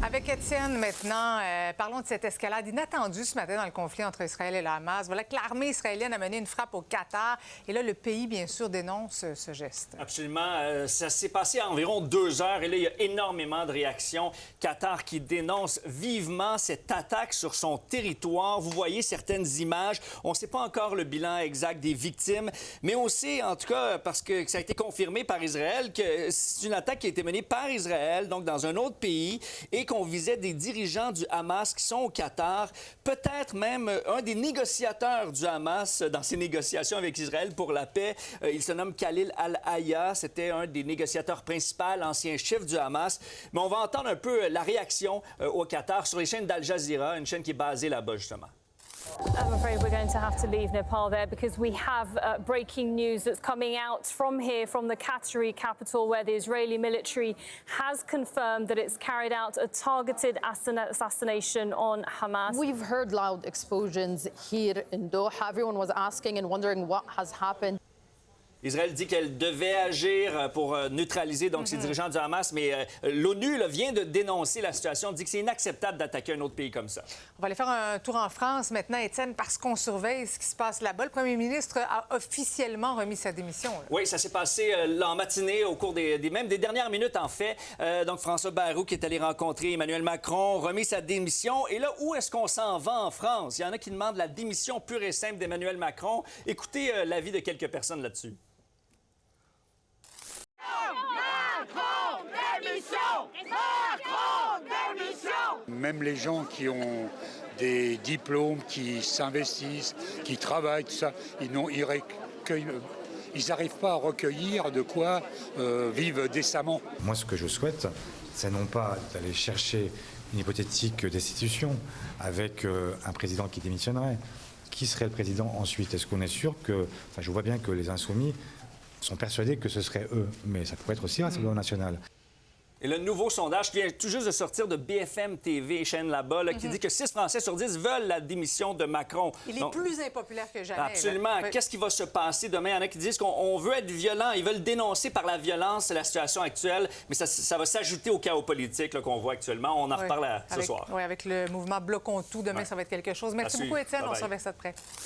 Avec Étienne maintenant, parlons de cette escalade inattendue ce matin dans le conflit entre Israël et le Hamas. Voilà que l'armée israélienne a mené une frappe au Qatar. Et là, le pays, bien sûr, dénonce ce geste. Absolument. Ça s'est passé à environ 2 heures et là, il y a énormément de réactions. Qatar qui dénonce vivement cette attaque sur son territoire. Vous voyez certaines images. On ne sait pas encore le bilan exact des victimes, mais on sait, en tout cas, parce que ça a été confirmé par Israël, que c'est une attaque qui a été menée par Israël, donc dans un autre pays, et qu'on visait des dirigeants du Hamas qui sont au Qatar, peut-être même un des négociateurs du Hamas dans ses négociations avec Israël pour la paix. Il se nomme Khalil Al-Hayya. C'était un des négociateurs principaux, ancien chef du Hamas. Mais on va entendre un peu la réaction au Qatar sur les chaînes d'Al Jazeera, une chaîne qui est basée là-bas, justement. I'm afraid we're going to have to leave Nepal there because we have breaking news that's coming out from here, from the Qatari capital, where the Israeli military has confirmed that it's carried out a targeted assassination on Hamas. We've heard loud explosions here in Doha. Everyone was asking and wondering what has happened. Israël dit qu'elle devait agir pour neutraliser donc ces dirigeants du Hamas, mais l'ONU vient de dénoncer la situation, dit que c'est inacceptable d'attaquer un autre pays comme ça. On va aller faire un tour en France maintenant, Étienne, parce qu'on surveille ce qui se passe là-bas. Le premier ministre a officiellement remis sa démission. Là. Oui, ça s'est passé en matinée, au cours même des dernières minutes, en fait. Donc, François Bayrou qui est allé rencontrer Emmanuel Macron, remis sa démission. Et là, où est-ce qu'on s'en va en France? Il y en a qui demandent la démission pure et simple d'Emmanuel Macron. Écoutez l'avis de quelques personnes là-dessus. Même les gens qui ont des diplômes, qui s'investissent, qui travaillent, tout ça, ils n'arrivent pas à recueillir de quoi vivre décemment. Moi, ce que je souhaite, c'est non pas d'aller chercher une hypothétique destitution avec un président qui démissionnerait. Qui serait le président ensuite? Est-ce qu'on est sûr que... Enfin, je vois bien que les Insoumis sont persuadés que ce serait eux, mais ça pourrait être aussi l'Assemblée nationale. Et le nouveau sondage qui vient tout juste de sortir de BFM TV, chaîne là-bas, qui dit que 6 Français sur 10 veulent la démission de Macron. Il est plus impopulaire que jamais. Absolument. Là. Qu'est-ce qui va se passer demain? Il y en a qui disent qu'on veut être violent. Ils veulent dénoncer par la violence la situation actuelle, mais ça va s'ajouter au chaos politique qu'on voit actuellement. On en reparle ce soir. Oui, avec le mouvement Bloquons tout, demain, ça va être quelque chose. Merci beaucoup, Étienne. On surveille ça de près.